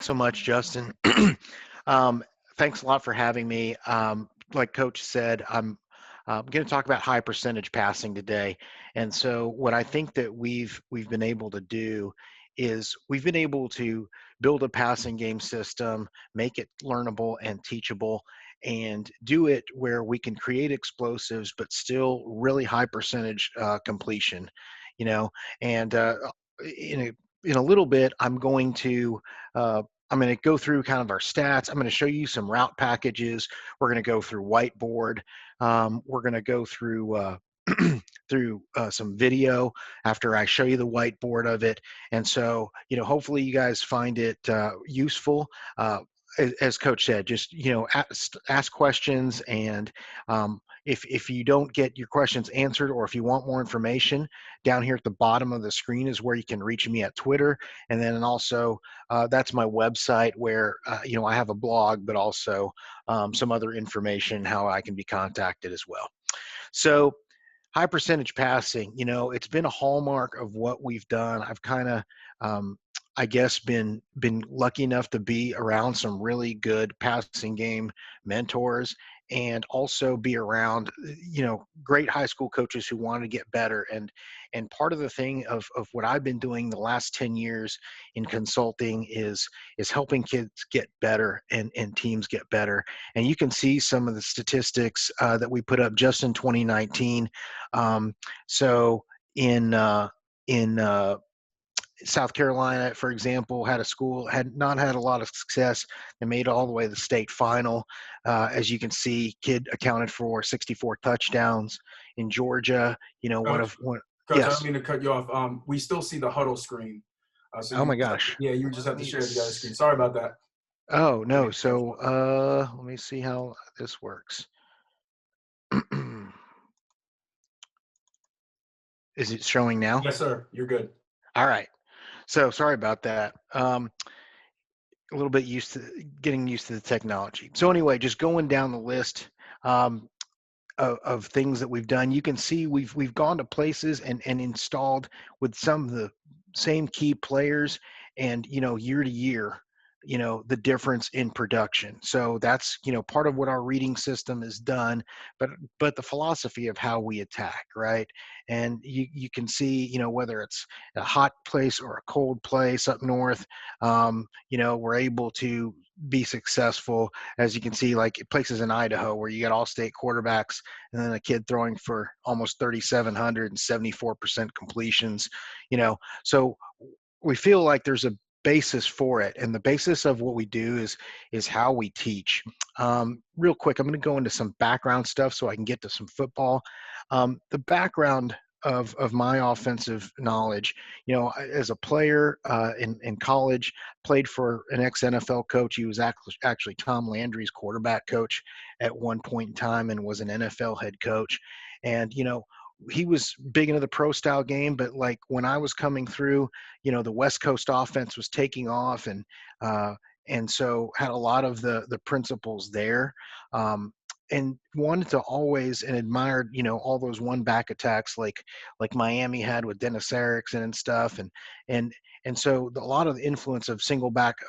So much, Justin. um, Thanks a lot for having me. Like Coach said, I'm going to talk about high percentage passing today. And so, what I think that we've been able to do is we've been able to build a passing game system, make it learnable and teachable, and do it where we can create explosives, but still really high percentage completion. You know, and in a in a little bit, uh, I'm going to go through kind of our stats. I'm going to show you some route packages. We're going to go through whiteboard. We're going to go through through some video after I show you the whiteboard of it. And so, hopefully you guys find it useful. As Coach said, just ask questions, and if you don't get your questions answered, or if you want more information, down here at the bottom of the screen is where you can reach me at Twitter, and then also that's my website where I have a blog, but also some other information how I can be contacted as well. So high percentage passing, it's been a hallmark of what we've done. I've kind of I guess been lucky enough to be around some really good passing game mentors, and also be around great high school coaches who want to get better. And part of the thing of what I've been doing the last 10 years in consulting is helping kids get better and teams get better. And you can see some of the statistics that we put up just in 2019. So in South Carolina, for example, had a school had not had a lot of success and made it all the way to the state final. As you can see, kid accounted for 64 touchdowns. In Georgia, one Coach, of one. Coach, I don't Yes. mean to cut you off. We still see the huddle screen. So Oh you my just have to, gosh. yeah, you just Let have to me. share the other screen. Sorry about that. Oh no. Okay, Coach. So let me see how this works. Is it showing now? Yes, sir. You're good. All right. So sorry about that. A little bit getting used to the technology. So anyway, just going down the list um, of things that we've done, you can see we've gone to places and installed with some of the same key players, and year to year, the difference in production. So that's part of what our reading system has done, but the philosophy of how we attack, right? And you can see whether it's a hot place or a cold place up north, we're able to be successful. As you can see, like places in Idaho where you got all state quarterbacks, and then a kid throwing for almost 3,700 and 74% completions. So we feel like there's a basis for it, and the basis of what we do is how we teach. Real quick, I'm going to go into some background stuff so I can get to some football. The background of my offensive knowledge, as a player in college, played for an ex-NFL coach. He was actually Tom Landry's quarterback coach at one point in time, and was an NFL head coach. And he was big into the pro style game, but like when I was coming through, the West Coast offense was taking off, and so had a lot of the principles there. And wanted to always and admired all those one back attacks like Miami had with Dennis Erickson and stuff, and and so a lot of the influence of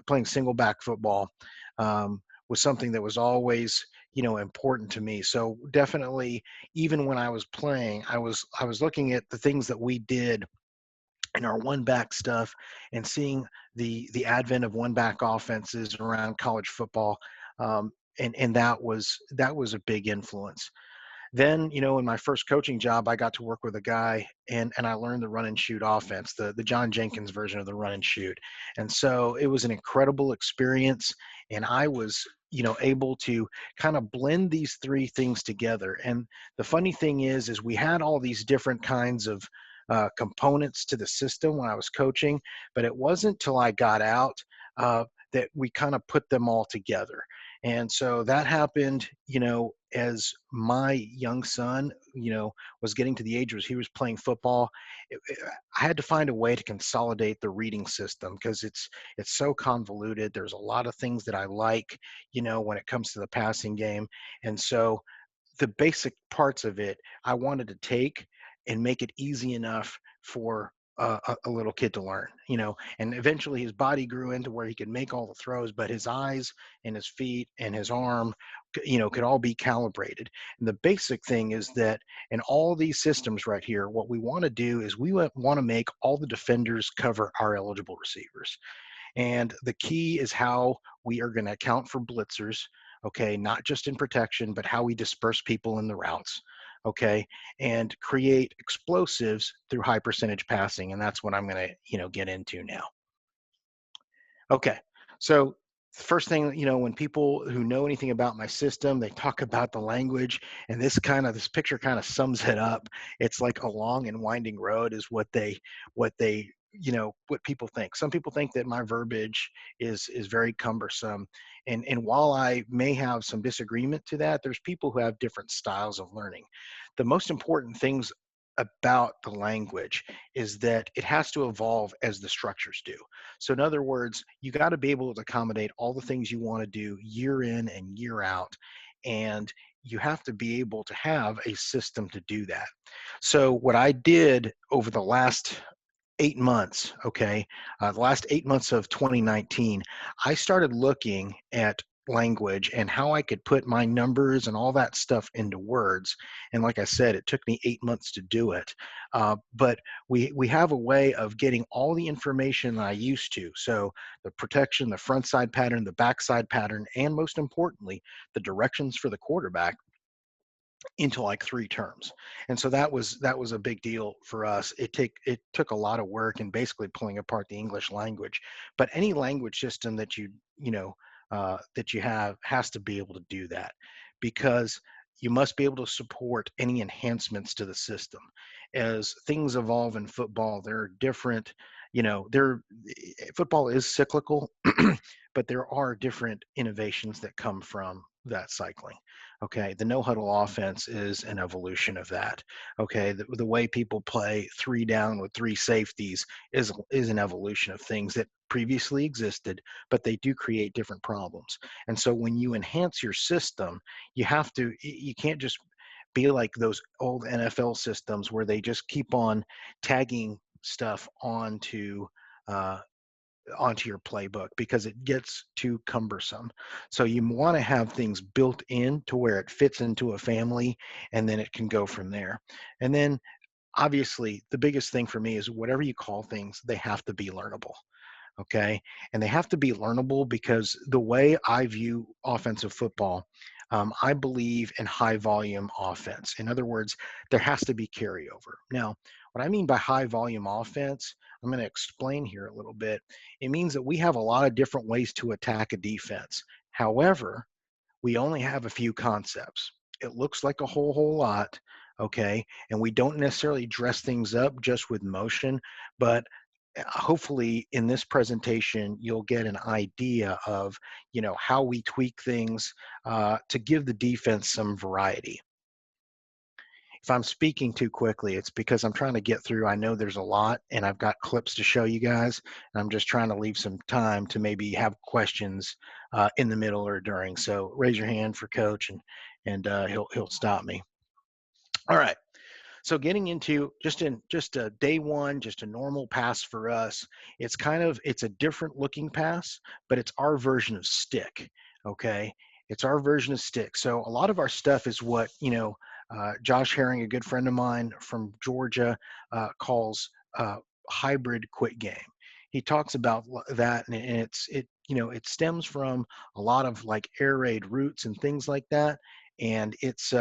playing single back football was something that was always important to me. So definitely, even when I was playing, I was looking at the things that we did in our one back stuff, and seeing the advent of one back offenses around college football. And that was a big influence. Then, in my first coaching job, I got to work with a guy, and I learned the run and shoot offense, the John Jenkins version of the run and shoot. And so it was an incredible experience. And I was, able to kind of blend these three things together. And the funny thing is we had all these different kinds of components to the system when I was coaching, but it wasn't till I got out that we kind of put them all together. And so that happened, as my young son, was getting to the age where he was playing football. I had to find a way to consolidate the reading system because it's so convoluted. There's a lot of things that I like, when it comes to the passing game. And so the basic parts of it, I wanted to take and make it easy enough for a little kid to learn, and eventually his body grew into where he could make all the throws, but his eyes and his feet and his arm, could all be calibrated. And the basic thing is that in all these systems right here, what we want to do is we want to make all the defenders cover our eligible receivers. And the key is how we are going to account for blitzers, okay, not just in protection, but how we disperse people in the routes, okay, and create explosives through high percentage passing. And that's what I'm going to, get into now. Okay. So the first thing, when people who know anything about my system, they talk about the language, and this picture kind of sums it up. It's like a long and winding road is what people think. Some people think that my verbiage is very cumbersome. And while I may have some disagreement to that, there's people who have different styles of learning. The most important things about the language is that it has to evolve as the structures do. So in other words, you got to be able to accommodate all the things you want to do year in and year out. And you have to be able to have a system to do that. So what I did over the last 8 months, okay, the last 8 months of 2019, I started looking at language and how I could put my numbers and all that stuff into words. And like I said, it took me 8 months to do it. But we have a way of getting all the information that I used to. So the protection, the front side pattern, the backside pattern, and most importantly, the directions for the quarterback into like 3 terms. And so that was a big deal for us. It took a lot of work and basically pulling apart the English language. But any language system that that you have has to be able to do that, because you must be able to support any enhancements to the system. As things evolve in football, there are different, football is cyclical, but there are different innovations that come from that cycling. Okay, the no huddle offense is an evolution of that. Okay, the way people play 3 down with 3 safeties is an evolution of things that previously existed, but they do create different problems. And so when you enhance your system, you can't just be like those old NFL systems where they just keep on tagging stuff uh, onto your playbook, because it gets too cumbersome. So you want to have things built in to where it fits into a family, and then it can go from there. And then obviously the biggest thing for me is whatever you call things, they have to be learnable. Okay. And they have to be learnable because the way I view offensive football, I believe in high volume offense. In other words, there has to be carryover. Now, what I mean by high volume offense, I'm going to explain here a little bit. It means that we have a lot of different ways to attack a defense. However, we only have a few concepts. It looks like a whole lot, okay? And we don't necessarily dress things up just with motion, but hopefully in this presentation you'll get an idea of how we tweak things to give the defense some variety. If I'm speaking too quickly, it's because I'm trying to get through. I know there's a lot and I've got clips to show you guys, and I'm just trying to leave some time to maybe have questions in the middle or during. So raise your hand for coach, and he'll stop me. All right. So getting into just a day one, just a normal pass for us, it's a different looking pass, but it's our version of stick. Okay. It's our version of stick. So a lot of our stuff is what, Josh Herring, a good friend of mine from Georgia, calls hybrid quick game. He talks about that, and it stems from a lot of like air raid routes and things like that. And it's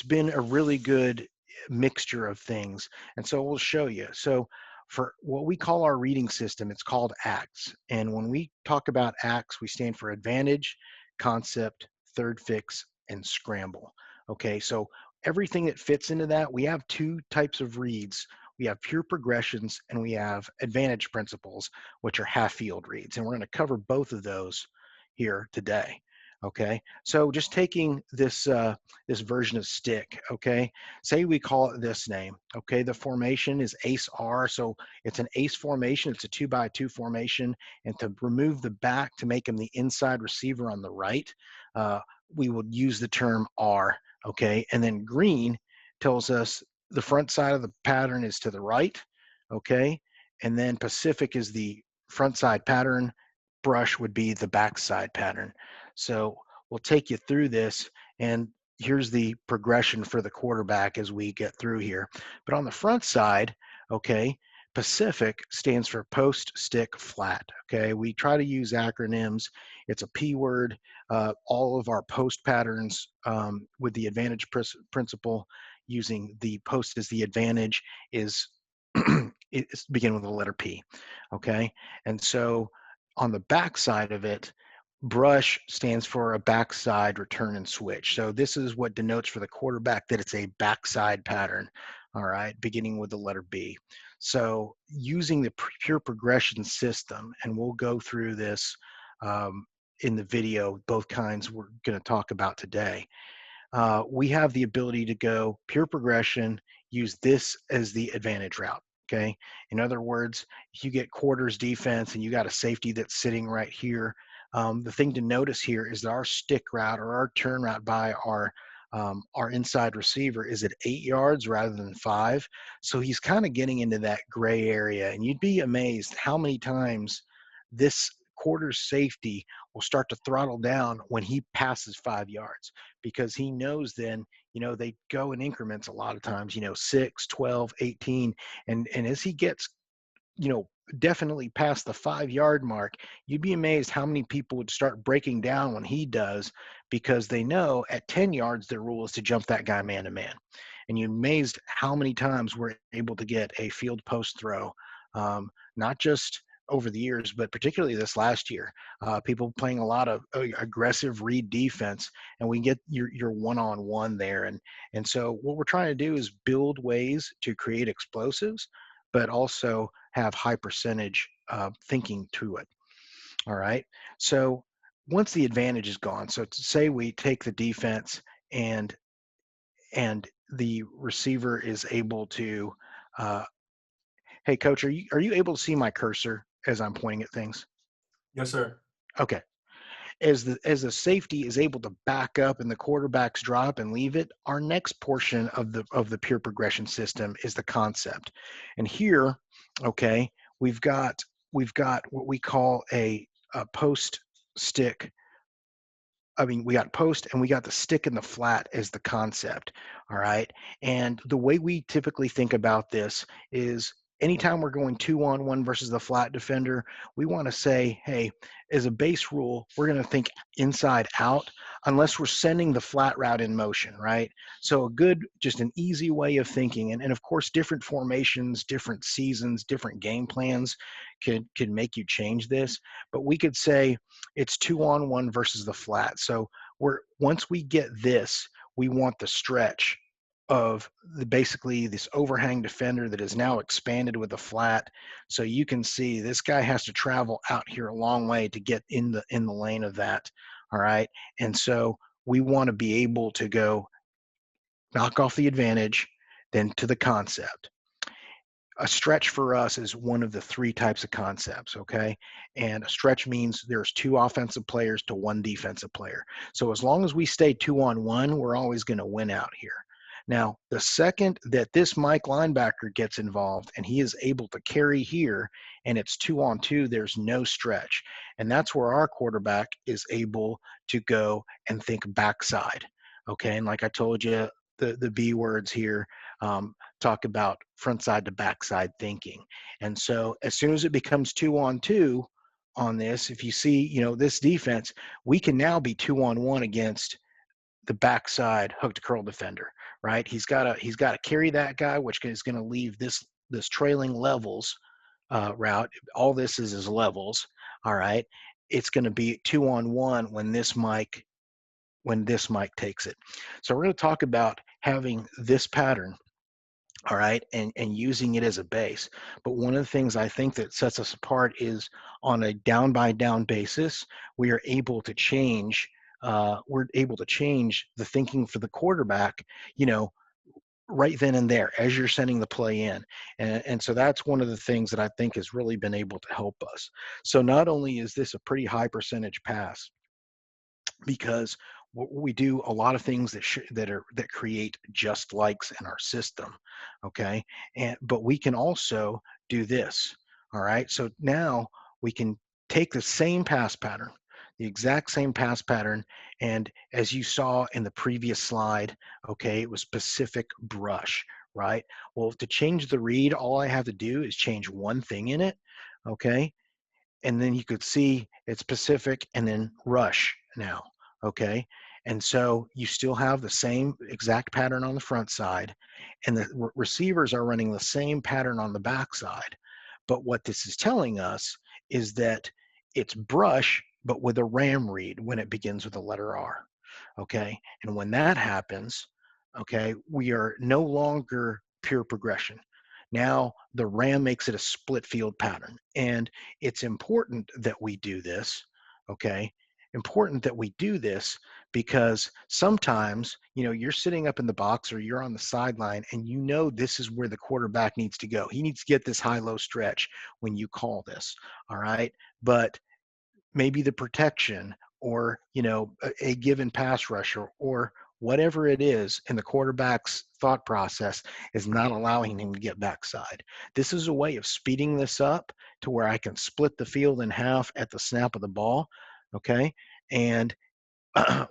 been a really good mixture of things, and so we'll show you. So for what we call our reading system, it's called acts, and when we talk about acts, we stand for advantage, concept, third fix, and scramble. Okay, so everything that fits into that, we have 2 types of reads. We have pure progressions and we have advantage principles, which are half field reads, and we're going to cover both of those here today. Okay, so just taking this version of stick, okay, say we call it this name. Okay, the formation is ace R, so it's an ace formation. It's a 2x2 formation, and to remove the back to make him the inside receiver on the right, we would use the term R. Okay, and then green tells us the front side of the pattern is to the right, okay? And then Pacific is the front side pattern, brush would be the back side pattern. So we'll take you through this, and here's the progression for the quarterback as we get through here. But on the front side, okay, Pacific stands for post, stick, flat. Okay, we try to use acronyms. It's a P word. All of our post patterns with the advantage principle, using the post as the advantage, is it's begin with the letter P. Okay, and so on the back side of it, brush stands for a backside return and switch. So this is what denotes for the quarterback that it's a backside pattern. All right, beginning with the letter B. So using the pure progression system, and we'll go through this um, in the video, both kinds we're going to talk about today. We have the ability to go pure progression, use this as the advantage route. Okay. In other words, if you get quarters defense and you got a safety that's sitting right here, the thing to notice here is that our stick route or our turn route by our inside receiver is at 8 yards rather than 5. So he's kind of getting into that gray area, and you'd be amazed how many times this quarter safety will start to throttle down when he passes 5 yards, because he knows then, they go in increments a lot of times, 6, 12, 18. And as he gets, you know, definitely past the 5 yard mark, you'd be amazed how many people would start breaking down when he does, because they know at 10 yards, their rule is to jump that guy man to man. And you're amazed how many times we're able to get a field post throw, not just over the years, but particularly this last year. People playing a lot of aggressive read defense, and we get your one-on-one there. And so what we're trying to do is build ways to create explosives, but also have high percentage thinking to it. All right. So once the advantage is gone, so to say we take the defense, and the receiver is able to, uh, hey coach, are you able to see my cursor as I'm pointing at things? Yes, sir. Okay. As the safety is able to back up and the quarterbacks drop and leave it, our next portion of the pure progression system is the concept. And here, okay, we've got what we call a post stick. I mean, we got post and we got the stick and the flat as the concept. All right. And the way we typically think about this is anytime we're going 2-on-1 versus the flat defender, we want to say, hey, as a base rule, we're going to think inside out unless we're sending the flat route in motion, right? So just an easy way of thinking. And of course, different formations, different seasons, different game plans could make you change this. But we could say, it's 2-on-1 versus the flat. So once we get this, we want the stretch of basically this overhang defender that is now expanded with the flat. So you can see this guy has to travel out here a long way to get in the lane of that. All right. And so we want to be able to go knock off the advantage, then to the concept. A stretch for us is one of the three types of concepts, okay? And a stretch means there's two offensive players to one defensive player. So as long as we stay 2-on-1, we're always going to win out here. Now, the second that this Mike linebacker gets involved and he is able to carry here and it's 2-on-2, there's no stretch. And that's where our quarterback is able to go and think backside. Okay. And like I told you, the B words here, talk about front side to backside thinking. And so as soon as it becomes 2-on-2 on this, if you see, this defense, we can now be 2-on-1 against the backside hook to curl defender, right? He's got to carry that guy, which is going to leave this trailing levels route. All this is levels. All right. It's going to be 2-on-1 when this Mike takes it. So we're going to talk about having this pattern, all right, and using it as a base. But one of the things I think that sets us apart is on a down by down basis, we are able to change. We're able to change the thinking for the quarterback, you know, right then and there as you're sending the play in. And so that's one of the things that I think has really been able to help us. So not only is this a pretty high percentage pass, because we do a lot of things that create just likes in our system, okay, but we can also do this. All right. So now we can take the same pass pattern, the exact same pass pattern. And as you saw in the previous slide, okay, it was specific brush, right? Well, to change the read, all I have to do is change one thing in it. Okay. And then you could see it's Pacific and then rush now, okay? And so you still have the same exact pattern on the front side, and the receivers are running the same pattern on the back side. But what this is telling us is that it's brush, but with a RAM read when it begins with the letter R, okay? And when that happens, okay, we are no longer pure progression. Now the RAM makes it a split field pattern. And it's important that we do this, okay? Important that we do this because sometimes, you're sitting up in the box or you're on the sideline and this is where the quarterback needs to go. He needs to get this high-low stretch when you call this, all right? But maybe the protection or a given pass rusher or whatever it is in the quarterback's thought process is not allowing him to get backside. This is a way of speeding this up to where I can split the field in half at the snap of the ball. Okay. And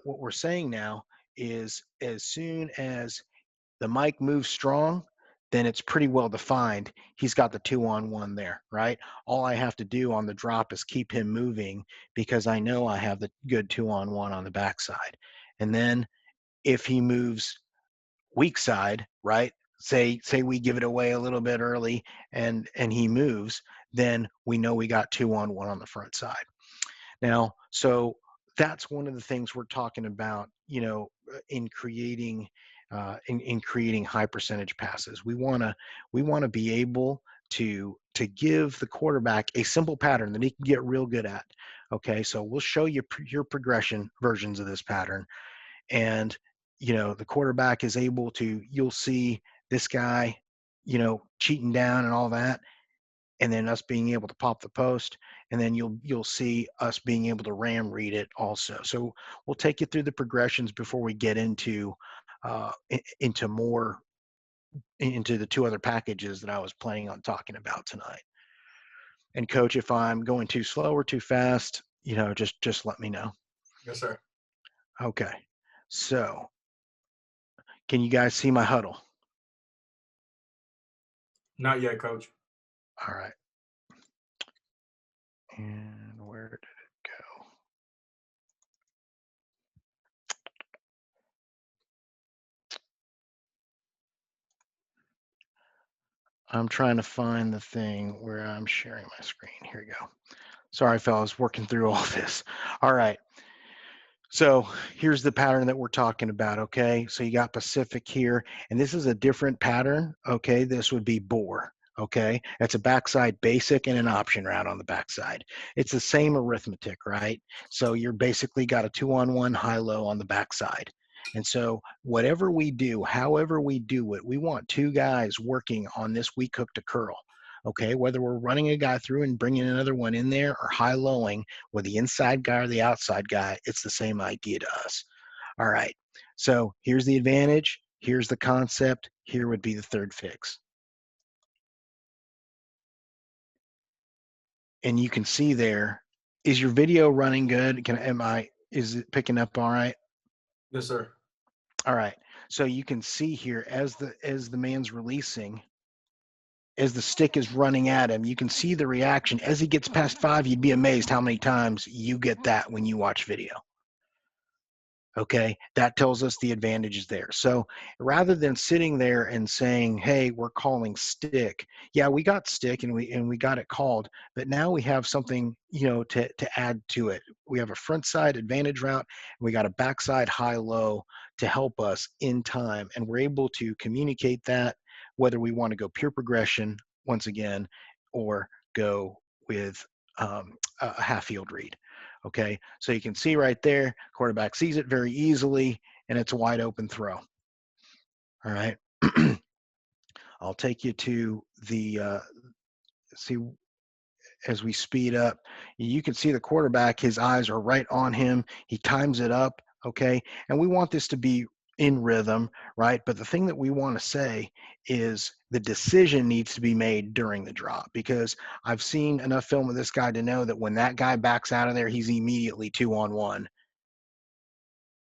what we're saying now is as soon as the mic moves strong, then it's pretty well defined. He's got the 2-on-1 there, right? All I have to do on the drop is keep him moving because I know I have the good 2-on-1 on the backside. And then if he moves weak side, right? Say we give it away a little bit early and he moves, then we know we got 2-on-1 on the front side. Now, so that's one of the things we're talking about, in creating in creating high percentage passes. We want to be able to give the quarterback a simple pattern that he can get real good at. Okay, so we'll show you your progression versions of this pattern, and the quarterback is able to. You'll see this guy, cheating down and all that, and then us being able to pop the post, and then you'll see us being able to RAM read it also. So we'll take you through the progressions before we get into into more into the two other packages that I was planning on talking about tonight. And coach, if I'm going too slow or too fast, just let me know. Yes, sir. Okay. So can you guys see my huddle? Not yet, coach. All right. And where did it go? I'm trying to find the thing where I'm sharing my screen. Here we go. Sorry, fellas, working through all this. All right. So here's the pattern that we're talking about, okay? So you got Pacific here, and this is a different pattern, okay? This would be bore, okay? That's a backside basic and an option route on the backside. It's the same arithmetic, right? So you're basically got a 2-on-1 high-low on the backside. And so whatever we do, however we do it, we want two guys working on this weak hook to curl. Okay, whether we're running a guy through and bringing another one in there or high-lowing with the inside guy or the outside guy, it's the same idea to us. All right, so here's the advantage. Here's the concept. Here would be the third fix. And you can see there, is your video running good? Is it picking up all right? Yes, sir. All right, so you can see here as the man's releasing, as the stick is running at him, you can see the reaction. As he gets past 5, you'd be amazed how many times you get that when you watch video. Okay, that tells us the advantage is there. So rather than sitting there and saying, hey, we're calling stick, yeah, we got stick and we got it called, but now we have something, to add to it. We have a front side advantage route, and we got a backside high-low to help us in time, and we're able to communicate that whether we want to go pure progression once again or go with a half field read. Okay, so you can see right there, quarterback sees it very easily, and it's a wide open throw. All right. I'll take you to the see as we speed up. You can see the quarterback; his eyes are right on him. He times it up. Okay, and we want this to be in rhythm, right? But the thing that we want to say is the decision needs to be made during the drop, because I've seen enough film of this guy to know that when that guy backs out of there, he's immediately 2-on-1.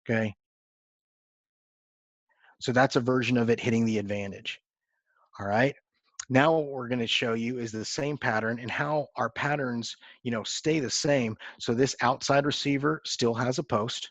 Okay. So that's a version of it hitting the advantage. All right. Now what we're going to show you is the same pattern and how our patterns, stay the same. So this outside receiver still has a post,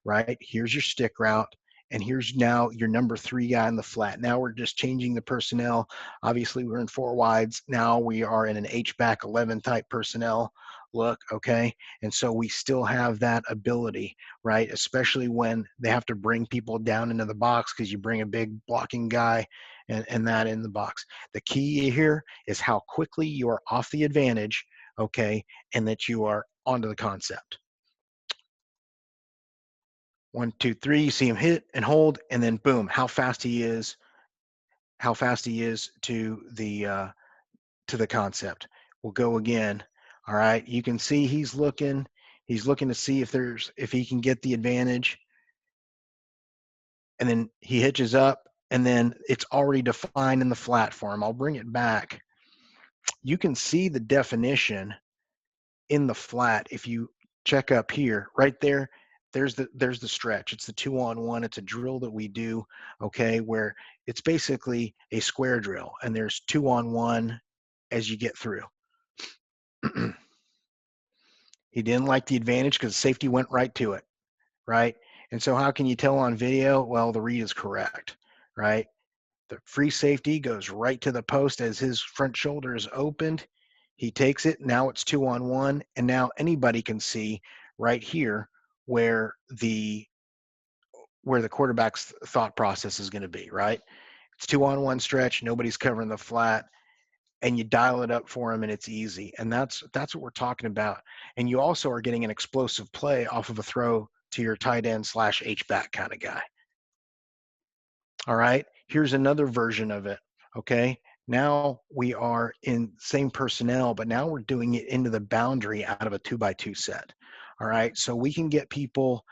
right? Here's your stick route. And here's now your number 3 guy in the flat. Now we're just changing the personnel. Obviously, we're in 4 wides. Now we are in an H-back 11 type personnel look, okay? And so we still have that ability, right? Especially when they have to bring people down into the box, because you bring a big blocking guy and that in the box. The key here is how quickly you are off the advantage, okay, and that you are onto the concept. 1, 2, 3, you see him hit and hold, and then boom, how fast he is to the concept. We'll go again. All right, you can see he's looking to see if he can get the advantage, and then he hitches up, and then it's already defined in the flat for him. I'll bring it back. You can see the definition in the flat. If you check up here, right there, there's the stretch. It's the 2-on-1. It's a drill that we do, okay, where it's basically a square drill, and there's 2-on-1 as you get through. He didn't like the advantage because safety went right to it, right? And so how can you tell on video? Well, the read is correct, right? The free safety goes right to the post as his front shoulder is opened. He takes it. Now it's 2-on-1. And now anybody can see right here where the quarterback's thought process is going to be, right? It's 2-on-1 stretch. Nobody's covering the flat, and you dial it up for him, and it's easy. And that's what we're talking about. And you also are getting an explosive play off of a throw to your tight end / H-back kind of guy. All right, here's another version of it. Okay, now we are in same personnel, but now we're doing it into the boundary out of a 2-by-2 set. All right, so we can get people,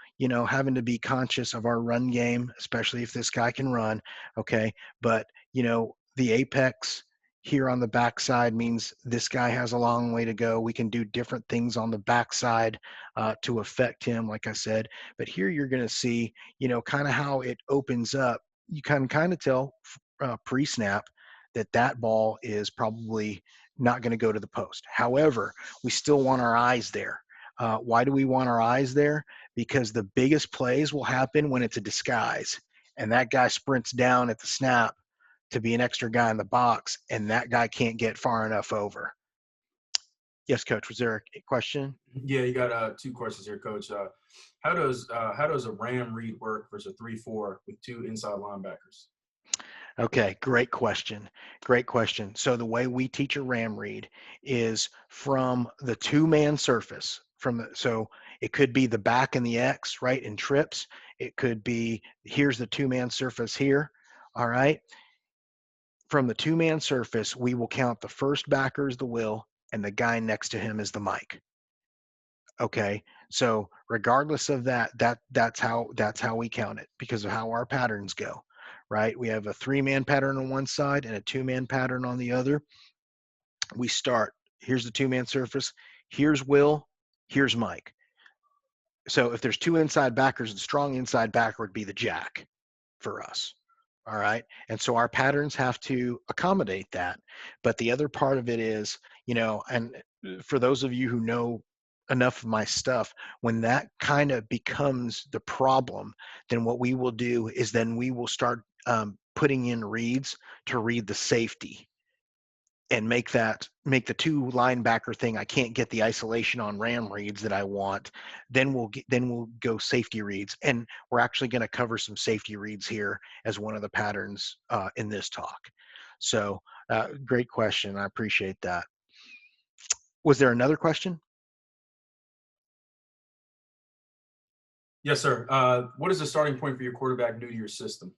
having to be conscious of our run game, especially if this guy can run. Okay, but the apex here on the backside means this guy has a long way to go. We can do different things on the backside to affect him, like I said. But here you're going to see, kind of how it opens up. You can kind of tell pre-snap that ball is probably not going to go to the post. However, we still want our eyes there. Why do we want our eyes there? Because the biggest plays will happen when it's a disguise, and that guy sprints down at the snap to be an extra guy in the box, and that guy can't get far enough over. Yes, Coach. Was there a question? Yeah, you got 2 questions here, Coach. How does a ram read work versus a 3-4 with 2 inside linebackers? Okay, great question. Great question. So the way we teach a ram read is from the 2-man surface. So it could be the back and the X, right, in trips. It could be here's the 2-man surface here. All right. From the 2-man surface, we will count the first backer as the will, and the guy next to him is the mic. Okay. So regardless of that's how we count it, because of how our patterns go, right? We have a 3-man pattern on one side and a 2-man pattern on the other. We start, here's the 2-man surface, here's Will, here's Mike. So if there's 2 inside backers, the strong inside backer would be the jack for us. All right. And so our patterns have to accommodate that. But the other part of it is, and for those of you who know enough of my stuff, when that kind of becomes the problem, then what we will do is then we will start putting in reads to read the safety and make the 2 linebacker thing. I can't get the isolation on ram reads that I want. Then we'll go safety reads, and we're actually going to cover some safety reads here as one of the patterns in this talk. So great question. I appreciate that. Was there another question? Yes, sir. What is the starting point for your quarterback new to your system?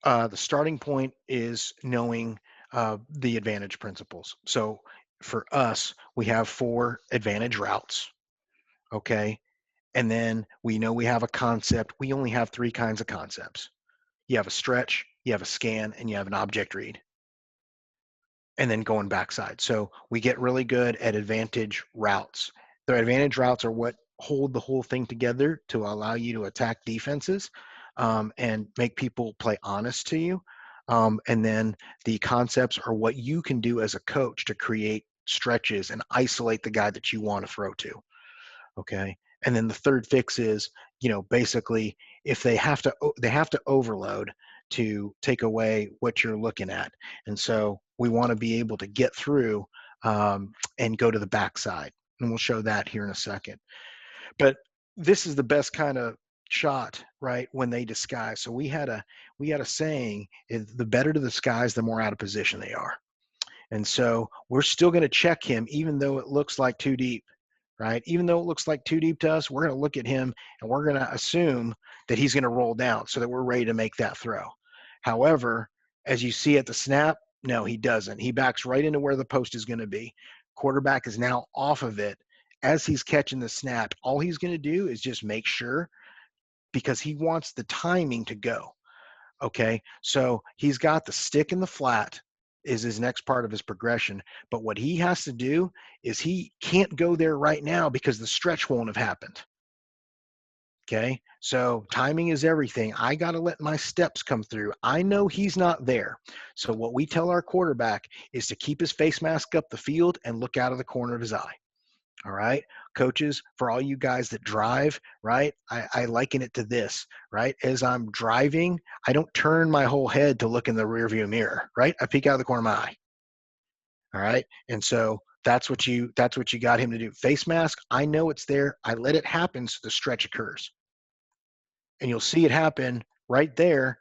The starting point is knowing the advantage principles. So for us, we have 4 advantage routes. Okay. And then we know we have a concept. We only have three kinds of concepts. You have a stretch, you have a scan, and you have an object read, and then going backside. So we get really good at advantage routes. The advantage routes are what hold the whole thing together to allow you to attack defenses, and make people play honest to you. And then the concepts are what you can do as a coach to create stretches and isolate the guy that you want to throw to. Okay. And then the third fix is, basically, if they have to overload to take away what you're looking at. And so we want to be able to get through, and go to the backside. And we'll show that here in a second. But this is the best kind of shot, right? When they disguise. So we had a saying, the better to disguise, the more out of position they are. And so we're still going to check him, even though it looks like too deep, right? Even though it looks like too deep to us, we're going to look at him and we're going to assume that he's going to roll down so that we're ready to make that throw. However, as you see at the snap, no, he doesn't. He backs right into where the post is going to be. Quarterback is now off of it. As he's catching the snap, all he's going to do is just make sure, because he wants the timing to go. Okay, so he's got the stick in the flat is his next part of his progression. But what he has to do is he can't go there right now because the stretch won't have happened. Okay, so timing is everything. I got to let my steps come through. I know he's not there. So what we tell our quarterback is to keep his face mask up the field and look out of the corner of his eye. All right, coaches, for all you guys that drive, right? I liken it to this, right? As I'm driving, I don't turn my whole head to look in the rearview mirror, right? I peek out of the corner of my eye. All right, and so that's what you got him to do. Face mask, I know it's there. I let it happen so the stretch occurs, and you'll see it happen right there.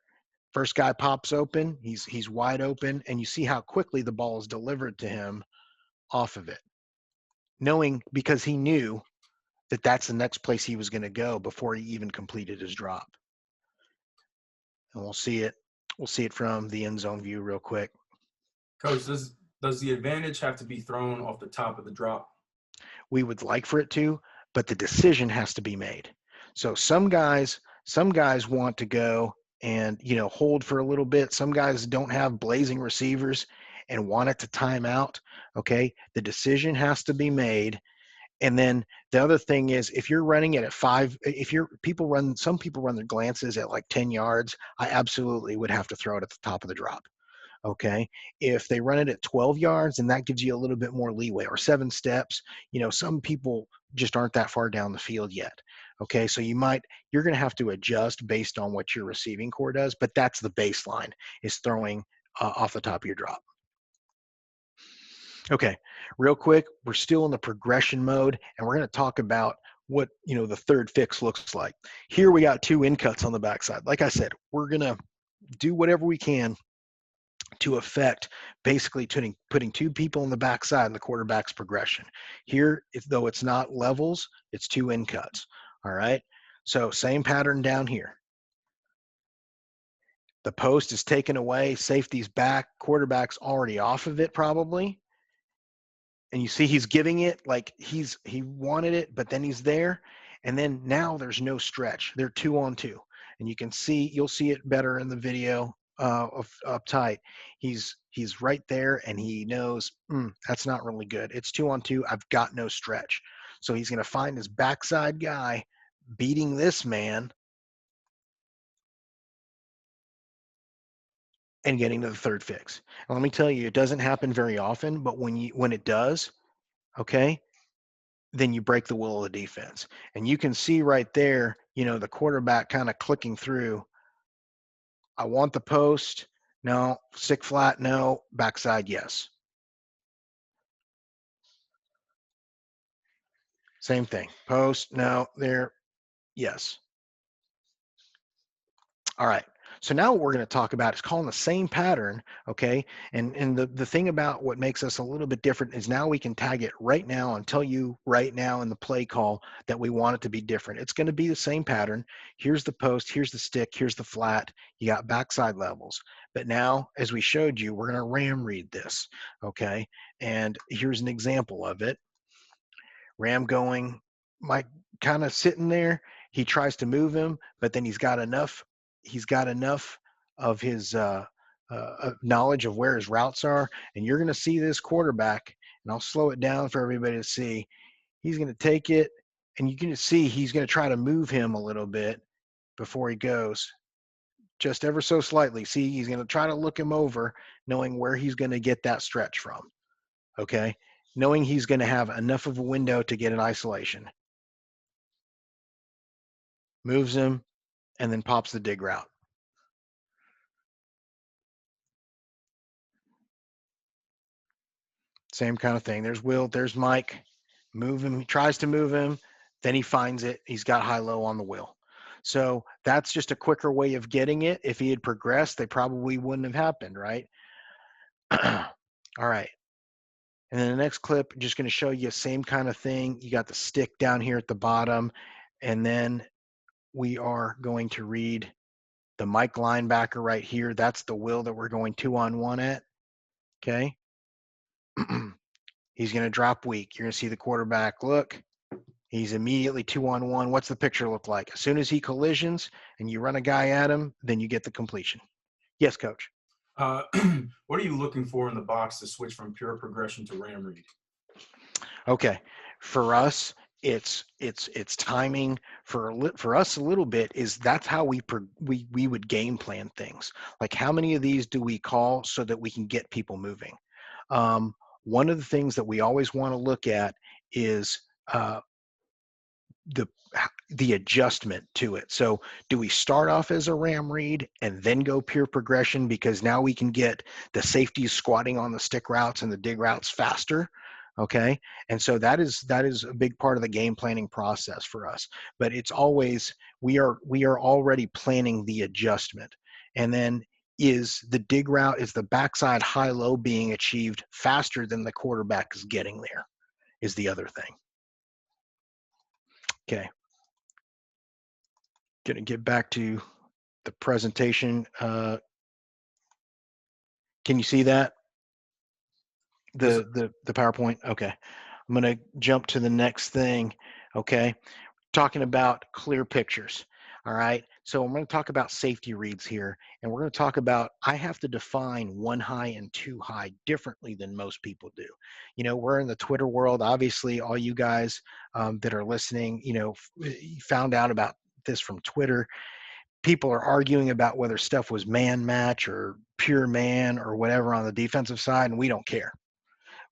First guy pops open, he's wide open, and you see how quickly the ball is delivered to him off of it, knowing because he knew that that's the next place he was going to go before he even completed his drop. And we'll see it from the end zone view real quick. Coach, does the advantage have to be thrown off the top of the drop? We would like for it to, but the decision has to be made. So some guys want to go and hold for a little bit. Some guys don't have blazing receivers and want it to time out. Okay, the decision has to be made. And then the other thing is, if you're running it at 5, if some people run their glances at like 10 yards, I absolutely would have to throw it at the top of the drop. Okay. If they run it at 12 yards, and that gives you a little bit more leeway, or 7 steps, some people just aren't that far down the field yet. Okay. So you're going to have to adjust based on what your receiving core does, but that's the baseline, is throwing off the top of your drop. Okay, real quick, we're still in the progression mode, and we're going to talk about what the third fix looks like. Here we got 2 in cuts on the backside. Like I said, we're going to do whatever we can to affect basically putting 2 people on the backside in the quarterback's progression. Here, though it's not levels, it's 2 in cuts. All right, so same pattern down here. The post is taken away, safety's back, quarterback's already off of it probably. And you see he's giving it like he wanted it, but then he's there. And then now there's no stretch. They're 2 on 2. And you'll see it better in the video up tight. He's right there, and he knows that's not really good. It's 2 on 2. I've got no stretch. So he's going to find his backside guy beating this man and getting to the third fix. And let me tell you, it doesn't happen very often, but when it does, okay, then you break the will of the defense. And you can see right there, the quarterback kind of clicking through. I want the post. No. Stick flat. No. Backside. Yes. Same thing. Post. No. There. Yes. All right. So now what we're going to talk about is calling the same pattern, okay? And the thing about what makes us a little bit different is now we can tag it right now and tell you right now in the play call that we want it to be different. It's going to be the same pattern. Here's the post, here's the stick, here's the flat. You got backside levels. But now, as we showed you, we're going to ram read this, okay? And here's an example of it. Ram going, my kind of sitting there. He tries to move him, but then he's got enough of his knowledge of where his routes are. And you're going to see this quarterback, and I'll slow it down for everybody to see. He's going to take it, and you can see he's going to try to move him a little bit before he goes, just ever so slightly. See, he's going to try to look him over, knowing where he's going to get that stretch from. Okay. Knowing he's going to have enough of a window to get an isolation. Moves him and then pops the dig route. Same kind of thing. There's Will, there's Mike. Move him. He tries to move him. Then he finds it. He's got high-low on the will. So that's just a quicker way of getting it. If he had progressed, they probably wouldn't have happened, right? All right. And then the next clip, just going to show you the same kind of thing. You got the stick down here at the bottom. And then we are going to read the Mike linebacker right here. That's the will that we're going 2-on-1 at. Okay. He's going to drop weak. You're going to see the quarterback look. He's immediately 2-on-1. What's the picture look like? As soon as he collisions and you run a guy at him, then you get the completion. Yes, coach. Uh, what are you looking for in the box to switch from pure progression to ram read? Okay. For us, it's timing. For us a little bit is that's how we would game plan things. Like how many of these do we call so that we can get people moving? One of the things that we always want to look at is the the adjustment to it. So do we start off as a ram read and then go pure progression because now we can get the safeties squatting on the stick routes and the dig routes faster? Okay. And so that is a big part of the game planning process for us. But it's always we are already planning the adjustment. And then is the dig route, is the backside high low being achieved faster than the quarterback is getting there is the other thing. Okay. Going to get back to the presentation. Can you see that? Yes, The PowerPoint? Okay. I'm going to jump to the next thing. Okay. Talking about clear pictures. All right. So I'm going to talk about safety reads here. And we're going to talk about, I have to define 1 high and 2 high differently than most people do. You know, we're in the Twitter world. Obviously, all you guys that are listening, you know, found out about this from Twitter. People are arguing about whether stuff was man match or pure man or whatever on the defensive side, and we don't care.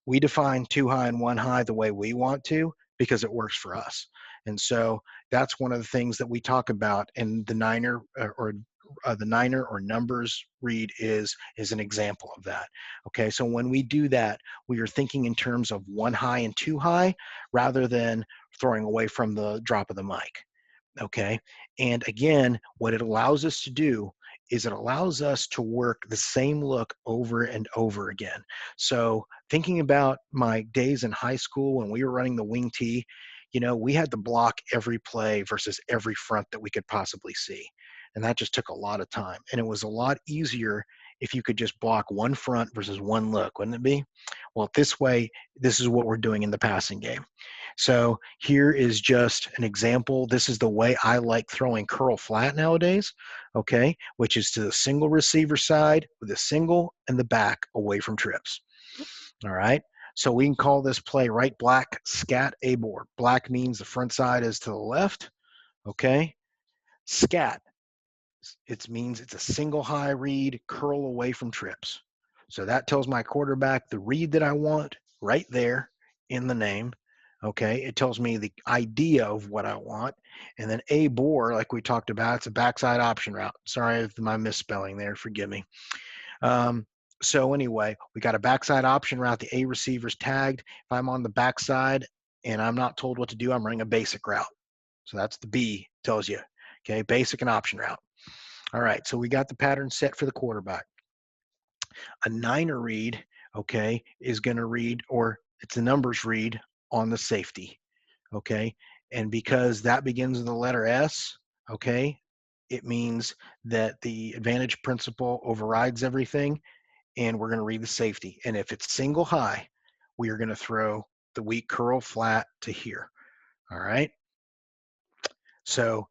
We define 2 high and 1 high the way we want to because it works for us. And so that's one of the things that we talk about. And the Niner the Niner or numbers read is an example of that. Okay, so when we do that, we are thinking in terms of 1 high and 2 high rather than throwing away from the drop of the mic. Okay. And again, what it allows us to do is it allows us to work the same look over and over again. So thinking about my days in high school when we were running the wing tee, you know, we had to block every play versus every front that we could possibly see. And that just took a lot of time. And it was a lot easier if you could just block one front versus one look, wouldn't it be? Well, this way, this is what we're doing in the passing game. So here is just an example. This is the way I like throwing curl flat nowadays, okay, which is to the single receiver side with a single and the back away from trips. All right. So we can call this play right black scat A board. Black means the front side is to the left. Okay. Scat, it means it's a single high read, curl away from trips. So that tells my quarterback the read that I want right there in the name. Okay, it tells me the idea of what I want. And then A bore, like we talked about, it's a backside option route. Sorry if my misspelling there, forgive me. So anyway, we got a backside option route. The A receiver's tagged. If I'm on the backside and I'm not told what to do, I'm running a basic route. So that's the B, tells you. Okay, basic and option route. All right, so we got the pattern set for the quarterback. A Niner read, okay, is going to read, or it's a numbers read on the safety, okay? And because that begins with the letter S, okay, it means that the advantage principle overrides everything, and we're going to read the safety. And if it's single high, we are going to throw the weak curl flat to here, all right? So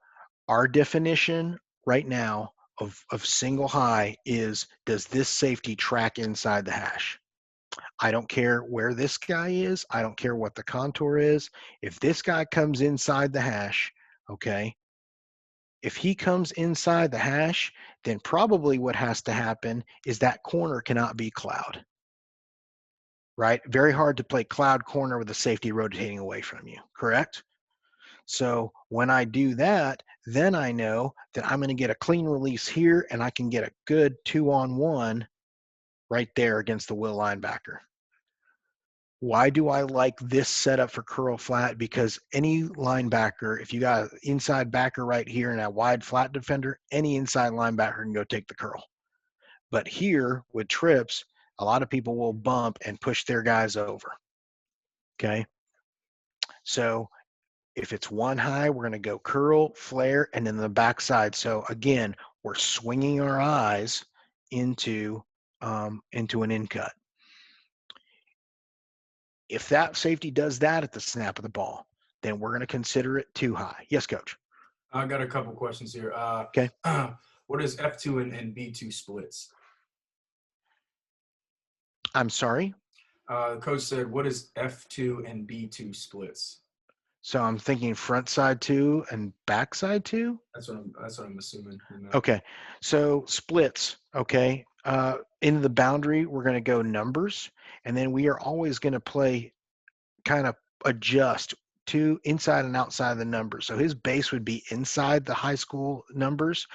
our definition right now of single high is, does this safety track inside the hash? I don't care where this guy is. I don't care what the contour is. If this guy comes inside the hash, okay, if he comes inside the hash, then probably what has to happen is that corner cannot be cloud, right? Very hard to play cloud corner with the safety rotating away from you, correct? So when I do that, then I know that I'm going to get a clean release here and I can get a good 2-on-1 right there against the will linebacker. Why do I like this setup for curl flat? Because any linebacker, if you got an inside backer right here and a wide flat defender, any inside linebacker can go take the curl. But here with trips, a lot of people will bump and push their guys over. Okay. So if it's one high, we're going to go curl, flare, and then the backside. So again, we're swinging our eyes into an in cut. If that safety does that at the snap of the ball, then we're going to consider it too high. Yes, coach. I got a couple questions here. Okay. What is F2 and B2 splits? I'm sorry. Coach said, what is F2 and B2 splits? So I'm thinking front side two and back side two. That's what I'm assuming. You know? Okay. So splits. Okay. In the boundary, we're going to go numbers, and then we are always going to play kind of adjust to inside and outside of the numbers. So his base would be inside the high school numbers.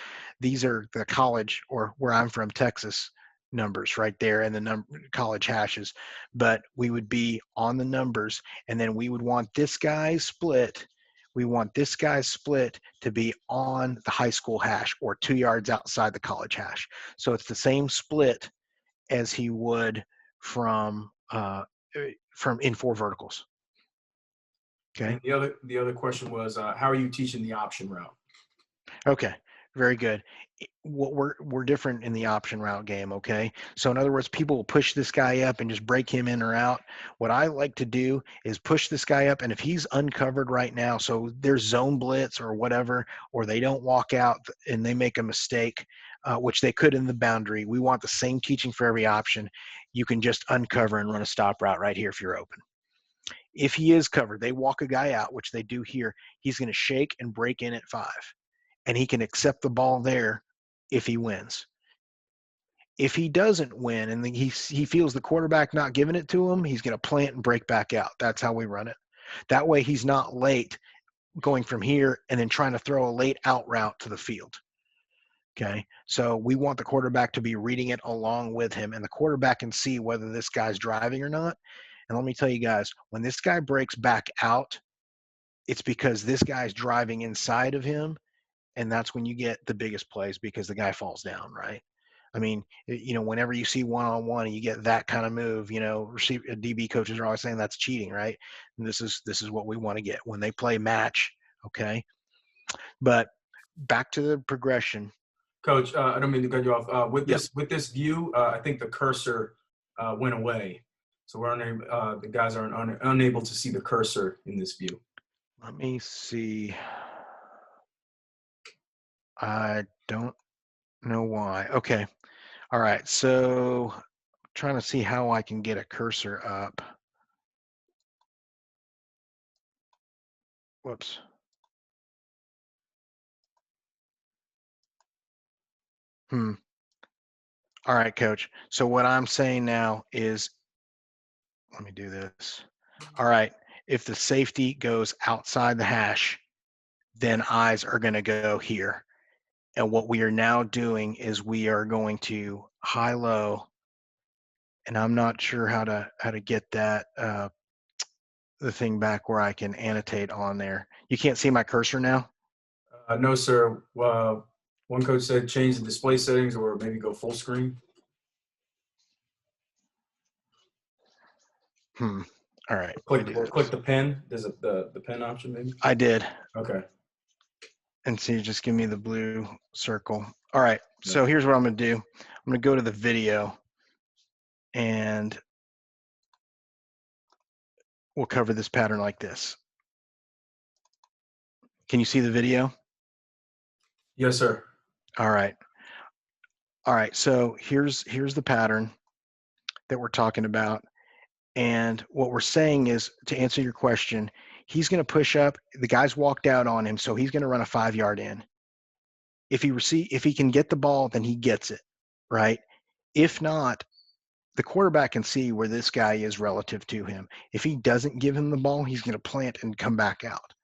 These are the college, or where I'm from, Texas numbers right there, and the college hashes. But we would be on the numbers, and then we would want this guy's split. We want this guy's split to be on the high school hash or 2 yards outside the college hash. So it's the same split as he would from in four verticals. Okay. And the other question was, how are you teaching the option route? Okay. Very good. What we're different in the option route game. Okay. So in other words, people will push this guy up and just break him in or out. What I like to do is push this guy up, and if he's uncovered right now, so there's zone blitz or whatever, or they don't walk out and they make a mistake, which they could in the boundary. We want the same teaching for every option. You can just uncover and run a stop route right here if you're open. If he is covered, they walk a guy out, which they do here. He's going to shake and break in at 5, and he can accept the ball there if he wins. If he doesn't win and he feels the quarterback not giving it to him, he's going to plant and break back out. That's how we run it. That way he's not late going from here and then trying to throw a late out route to the field. Okay, so we want the quarterback to be reading it along with him, and the quarterback can see whether this guy's driving or not. And let me tell you guys, when this guy breaks back out, it's because this guy's driving inside of him, and that's when you get the biggest plays because the guy falls down, right? I mean, whenever you see one-on-one and you get that kind of move, DB coaches are always saying that's cheating, right? And this is what we want to get when they play match, okay? But back to the progression. Coach, I don't mean to cut you off. With Yep. this view, I think the cursor went away, so we're unable. The guys are unable to see the cursor in this view. Let me see. I don't know why. Okay. All right. So I'm trying to see how I can get a cursor up. Whoops. All right, coach. So what I'm saying now is, let me do this. All right. If the safety goes outside the hash, then eyes are going to go here. And what we are now doing is we are going to high-low, and I'm not sure how to get that the thing back where I can annotate on there. You can't see my cursor now? No, sir. One coach said change the display settings or maybe go full screen. All right. Click the pen. There's the pen option maybe. I did. Okay. And so you just give me the blue circle. All right. So here's what I'm going to do. I'm going to go to the video, and we'll cover this pattern like this. Can you see the video? Yes, sir. All right. All right. So here's the pattern that we're talking about. And what we're saying is, to answer your question, he's going to push up. The guy's walked out on him, so he's going to run a 5-yard in. If he can get the ball, then he gets it, right? If not, the quarterback can see where this guy is relative to him. If he doesn't give him the ball, he's going to plant and come back out.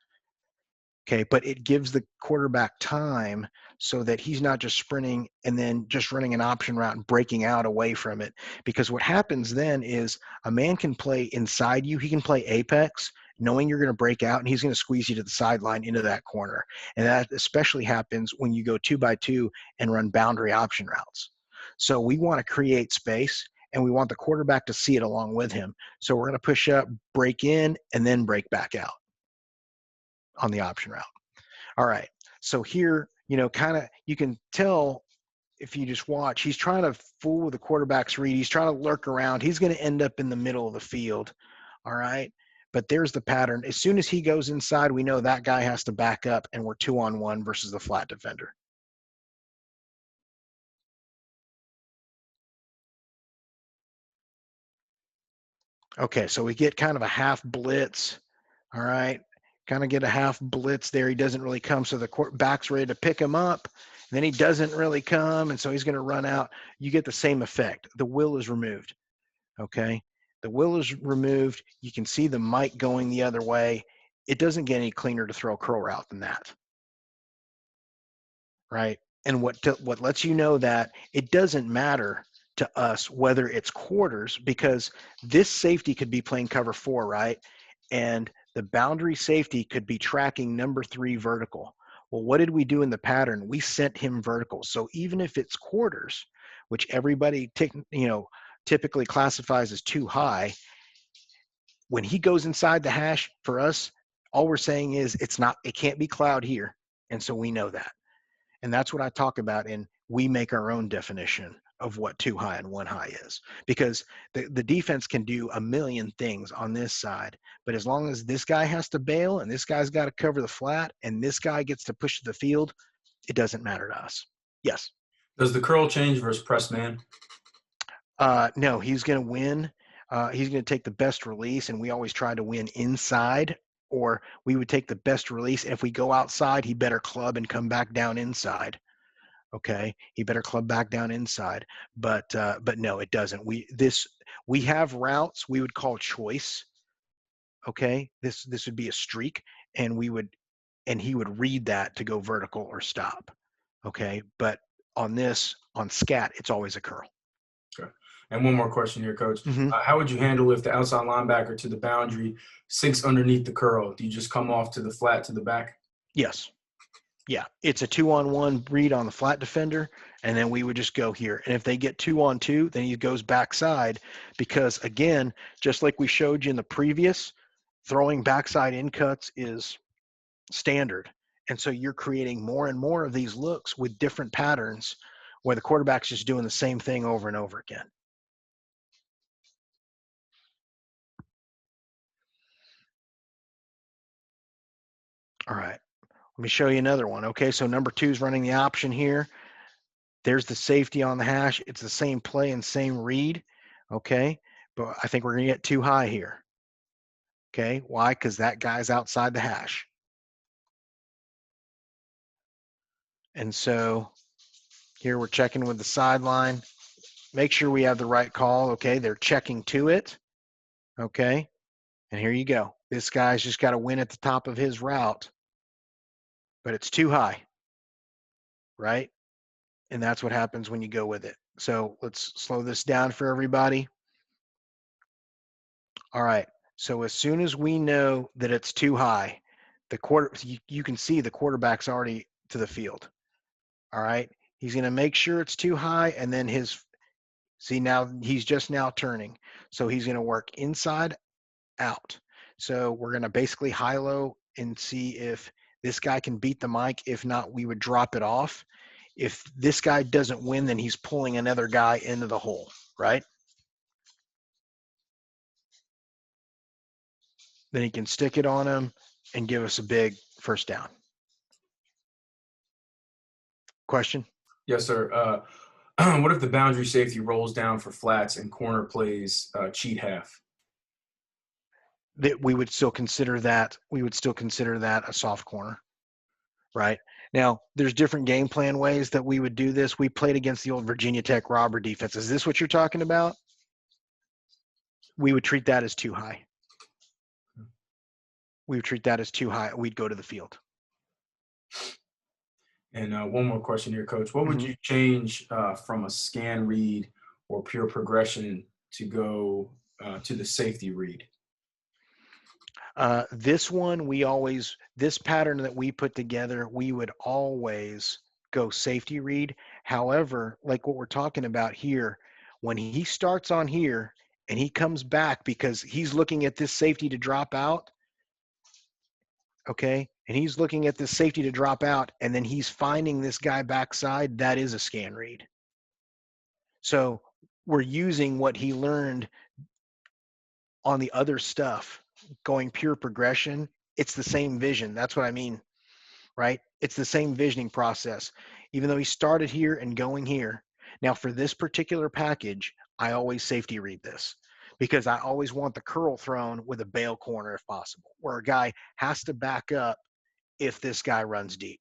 Okay, but it gives the quarterback time so that he's not just sprinting and then just running an option route and breaking out away from it. Because what happens then is a man can play inside you. He can play apex, knowing you're going to break out, and he's going to squeeze you to the sideline into that corner. And that especially happens when you go 2-by-2 and run boundary option routes. So we want to create space, and we want the quarterback to see it along with him. So we're going to push up, break in, and then break back out on the option route. All right. So here, kind of you can tell if you just watch, he's trying to fool the quarterback's read. He's trying to lurk around. He's going to end up in the middle of the field. All right. But there's the pattern. As soon as he goes inside, we know that guy has to back up, and we're 2-on-1 versus the flat defender. Okay. So we get kind of a half blitz. All right. Kind of get a half blitz there. He doesn't really come. So the back's ready to pick him up. And then he doesn't really come. And so he's going to run out. You get the same effect. The will is removed. Okay. The will is removed. You can see the mic going the other way. It doesn't get any cleaner to throw a curl route than that. Right. And what lets you know that it doesn't matter to us whether it's quarters, because this safety could be playing cover 4, right? And the boundary safety could be tracking number 3 vertical. Well, what did we do in the pattern? We sent him vertical. So even if it's quarters, which everybody typically classifies as too high, when he goes inside the hash, for us, all we're saying is it can't be cloud here. And so we know that. And that's what I talk about in we make our own definition of what 2 high and 1 high is. Because the defense can do a million things on this side, but as long as this guy has to bail and this guy's got to cover the flat and this guy gets to push the field, it doesn't matter to us. Yes. Does the curl change versus press man? No, he's going to win. He's going to take the best release, and we always try to win inside, or we would take the best release. And if we go outside, he better club and come back down inside. Okay, he better club back down inside. But no, it doesn't. We have routes we would call choice. Okay, this would be a streak, and he would read that to go vertical or stop. Okay, but on scat, it's always a curl. Okay. And one more question here, Coach. Mm-hmm. How would you handle if the outside linebacker to the boundary sinks underneath the curl? Do you just come off to the flat to the back? Yes. Yeah, it's a 2-on-1 read on the flat defender, and then we would just go here. And if they get 2-on-2, then he goes backside, because again, just like we showed you in the previous, throwing backside in cuts is standard. And so you're creating more and more of these looks with different patterns where the quarterback's just doing the same thing over and over again. All right, let me show you another one. Okay, so number 2 is running the option here. There's the safety on the hash. It's the same play and same read. Okay, but I think we're going to get too high here. Okay, why? Because that guy's outside the hash. And so here we're checking with the sideline. Make sure we have the right call. Okay, they're checking to it. Okay, and here you go. This guy's just got to win at the top of his route, but it's too high, right? And that's what happens when you go with it. So let's slow this down for everybody. All right. So as soon as we know that it's too high, you can see the quarterback's already to the field. All right. He's going to make sure it's too high, and then now he's just now turning. So he's going to work inside out. So we're going to basically high-low and see if this guy can beat the mic. If not, we would drop it off. If this guy doesn't win, then he's pulling another guy into the hole, right? Then he can stick it on him and give us a big first down. Question? Yes, sir. What if the boundary safety rolls down for flats and corner plays cheat half? That we would still consider that a soft corner, right? Now, there's different game plan ways that we would do this. We played against the old Virginia Tech robber defense. Is this what you're talking about? We would treat that as too high. We would treat that as too high. We'd go to the field. And one more question here, Coach. What would Mhm. you change from a scan read or pure progression to go to the safety read? This pattern that we put together, we would always go safety read. However, like what we're talking about here, when he starts on here and he comes back because he's looking at this safety to drop out, okay, and he's looking at this safety to drop out, and then he's finding this guy backside, that is a scan read. So we're using what he learned on the other stuff, going pure progression. It's the same vision. That's what I mean, right? It's the same visioning process. Even though he started here and going here. Now, for this particular package, I always safety read this because I always want the curl thrown with a bail corner if possible, where a guy has to back up if this guy runs deep.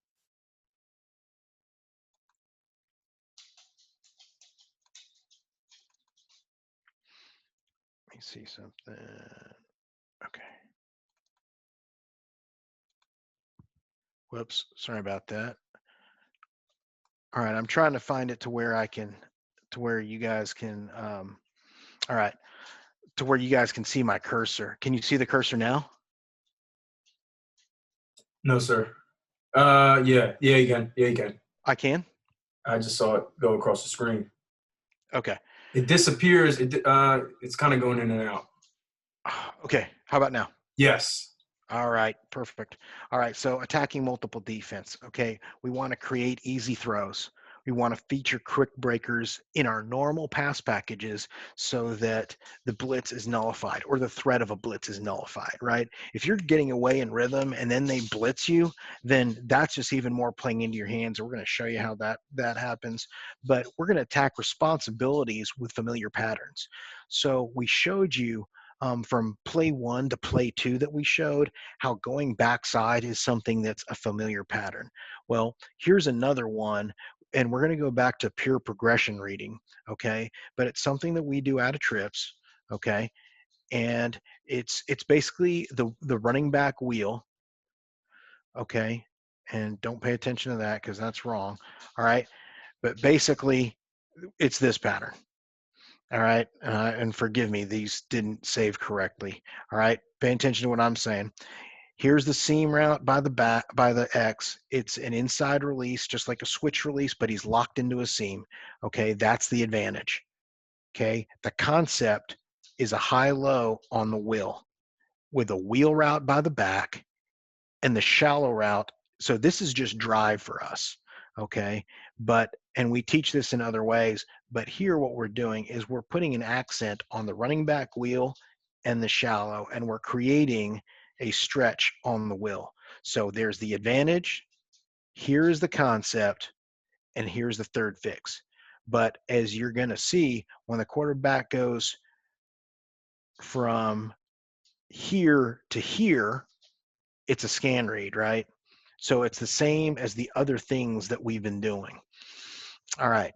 Let me see something. Okay. Whoops. Sorry about that. All right. I'm trying to find it to where you guys can, all right, to where you guys can see my cursor. Can you see the cursor now? No, sir. Yeah, you can. Yeah, you can. I can? I just saw it go across the screen. Okay. It disappears. It's kind of going in and out. Okay. How about now? Yes. All right, perfect. All right, so attacking multiple defense. Okay, we want to create easy throws. We want to feature quick breakers in our normal pass packages so that the blitz is nullified or the threat of a blitz is nullified, right? If you're getting away in rhythm and then they blitz you, then that's just even more playing into your hands. We're going to show you how that happens, but we're going to attack responsibilities with familiar patterns. So we showed you from play 1 to play 2 that we showed how going backside is something that's a familiar pattern. Well, here's another one, and we're going to go back to pure progression reading, okay? But it's something that we do out of trips, okay? And it's basically the running back wheel, okay? And don't pay attention to that because that's wrong, all right? But basically, it's this pattern. All right. And forgive me, these didn't save correctly. All right. Pay attention to what I'm saying. Here's the seam route by the back by the X. It's an inside release, just like a switch release, but he's locked into a seam. Okay, that's the advantage. Okay, the concept is a high-low on the wheel with a wheel route by the back and the shallow route. So this is just drive for us. Okay, and we teach this in other ways, but here what we're doing is we're putting an accent on the running back wheel and the shallow, and we're creating a stretch on the wheel. So there's the advantage, here's the concept, and here's the third fix. But as you're going to see, when the quarterback goes from here to here, it's a scan read, right? So it's the same as the other things that we've been doing. All right.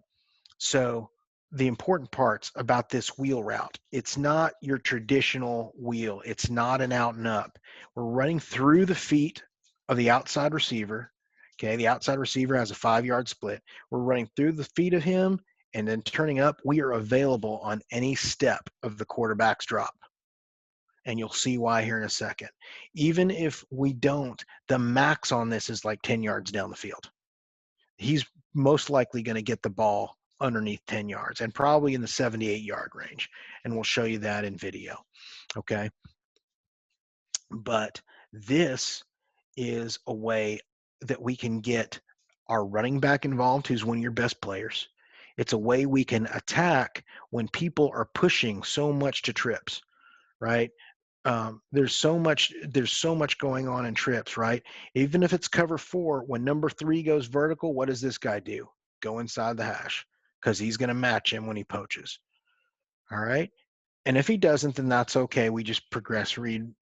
So the important parts about this wheel route, it's not your traditional wheel. It's not an out and up. We're running through the feet of the outside receiver. Okay, the outside receiver has a 5-yard split. We're running through the feet of him and then turning up. We are available on any step of the quarterback's drop. And you'll see why here in a second. Even if we don't, the max on this is like 10 yards down the field. He's most likely going to get the ball underneath 10 yards and probably in the 78-yard range. And we'll show you that in video. Okay. But this is a way that we can get our running back involved, who's one of your best players. It's a way we can attack when people are pushing so much to trips, right? There's so much going on in trips, right? Even if it's cover 4, when number 3 goes vertical, what does this guy do? Go inside the hash, because he's going to match him when he poaches. All right. And if he doesn't, then that's okay. We just progression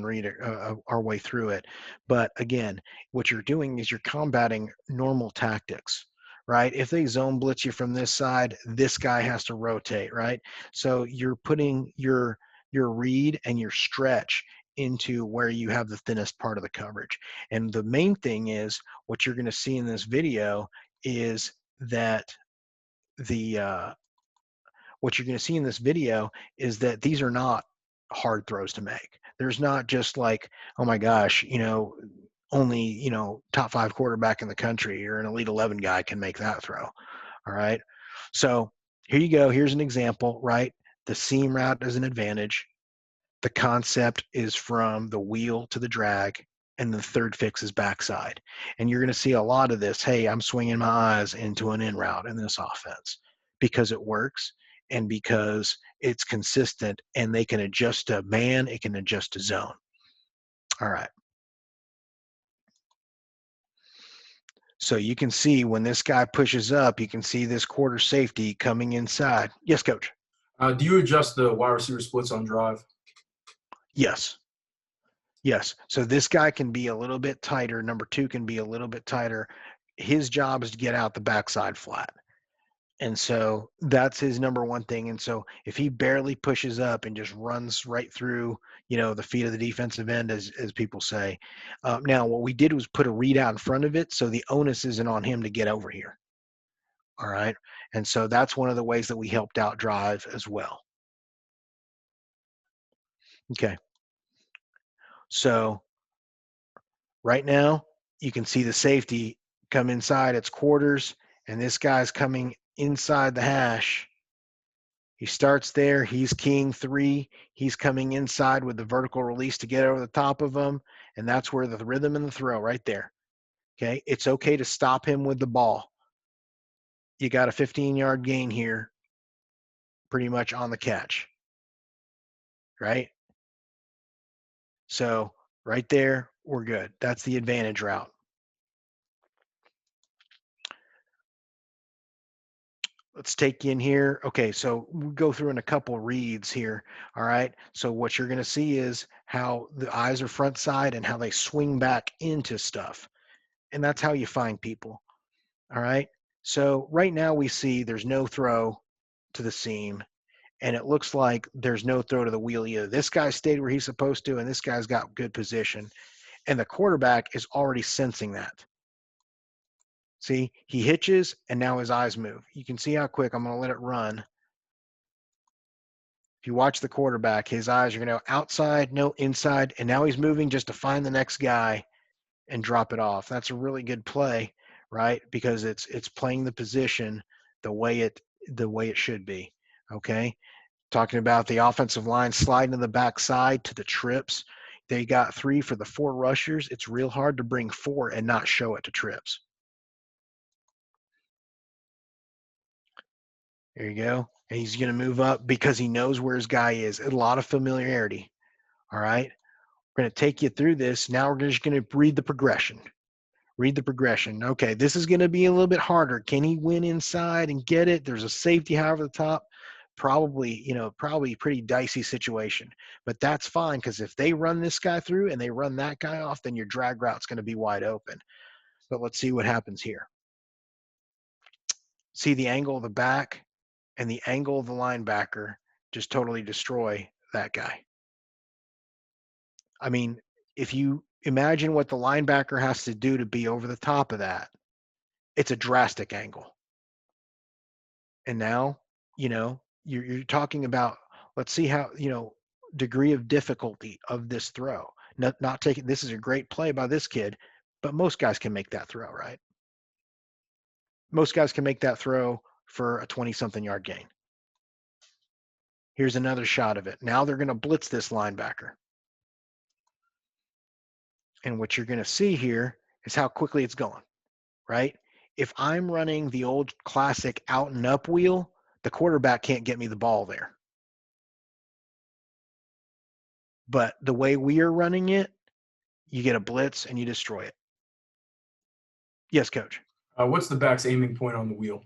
read our way through it. But again, what you're doing is you're combating normal tactics, right? If they zone blitz you from this side, this guy has to rotate, right? So you're putting your read and your stretch into where you have the thinnest part of the coverage. And the main thing is what you're going to see in this video is that the what you're going to see in this video is that these are not hard throws to make. There's not just like, oh my gosh, only, top 5 quarterback in the country or an elite 11 guy can make that throw. All right. So here you go. Here's an example, right? The seam route is an advantage. The concept is from the wheel to the drag, and the third fix is backside. And you're going to see a lot of this. Hey, I'm swinging my eyes into an in route in this offense because it works and because it's consistent, and they can adjust to man, it can adjust to zone. All right. So you can see when this guy pushes up, you can see this quarter safety coming inside. Yes, coach. Do you adjust the wide receiver splits on drive? Yes. Yes. So this guy can be a little bit tighter. Number 2 can be a little bit tighter. His job is to get out the backside flat. And so that's his number one thing. And so if he barely pushes up and just runs right through, the feet of the defensive end, as people say. Now, what we did was put a read out in front of it, so the onus isn't on him to get over here. All right. And so that's one of the ways that we helped out drive as well. Okay. So right now, you can see the safety come inside its quarters, and this guy's coming inside the hash. He starts there. He's keying 3. He's coming inside with the vertical release to get over the top of him, and that's where the rhythm and the throw right there. Okay, it's okay to stop him with the ball. You got a 15-yard gain here, pretty much on the catch, right? So right there, we're good. That's the advantage route. Let's take you in here. Okay, so we go through in a couple reads here. All right. So what you're going to see is how the eyes are front side and how they swing back into stuff. And that's how you find people. All right. So right now we see there's no throw to the seam, and it looks like there's no throw to the wheel either. This guy stayed where he's supposed to, and this guy's got good position. And the quarterback is already sensing that. See, he hitches, and now his eyes move. You can see how quick. I'm going to let it run. If you watch the quarterback, his eyes are going to go outside, no inside, and now he's moving just to find the next guy and drop it off. That's a really good play, right? Because it's playing the position the way it should be. Okay. Talking about the offensive line sliding to the backside to the trips. They got 3 for the 4 rushers. It's real hard to bring 4 and not show it to trips. There you go. And he's going to move up because he knows where his guy is. A lot of familiarity. All right. We're going to take you through this. Now we're just going to read the progression. Read the progression. Okay, this is going to be a little bit harder. Can he win inside and get it? There's a safety high over the top. Probably pretty dicey situation. But that's fine, because if they run this guy through and they run that guy off, then your drag route's going to be wide open. But let's see what happens here. See the angle of the back and the angle of the linebacker just totally destroy that guy. I mean, if you imagine what the linebacker has to do to be over the top of that, it's a drastic angle. And now, you're talking about, let's see how, degree of difficulty of this throw. Not taking, this is a great play by this kid, but most guys can make that throw, right? Most guys can make that throw for a 20-something yard gain. Here's another shot of it. Now they're going to blitz this linebacker. And what you're going to see here is how quickly it's going, right? If I'm running the old classic out and up wheel, the quarterback can't get me the ball there. But the way we are running it, you get a blitz and you destroy it. Yes, coach. What's the back's aiming point on the wheel?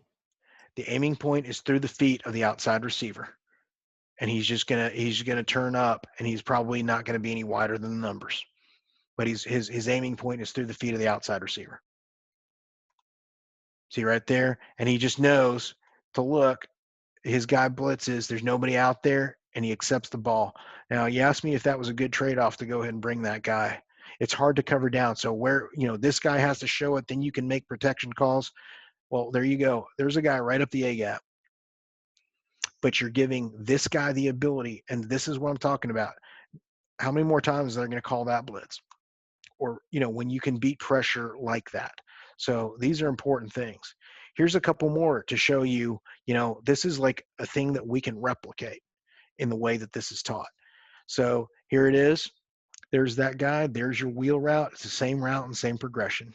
The aiming point is through the feet of the outside receiver. And he's gonna turn up, and he's probably not gonna be any wider than the numbers. But his aiming point is through the feet of the outside receiver. See right there? And he just knows to look. His guy blitzes, there's nobody out there, and he accepts the ball. Now, you asked me if that was a good trade-off to go ahead and bring that guy. It's hard to cover down. So where, this guy has to show it, then you can make protection calls. Well, there you go. There's a guy right up the A-gap. But you're giving this guy the ability, and this is what I'm talking about. How many more times are they going to call that blitz? Or, when you can beat pressure like that. So these are important things. Here's a couple more to show you, this is like a thing that we can replicate in the way that this is taught. So here it is. There's that guy. There's your wheel route. It's the same route and same progression.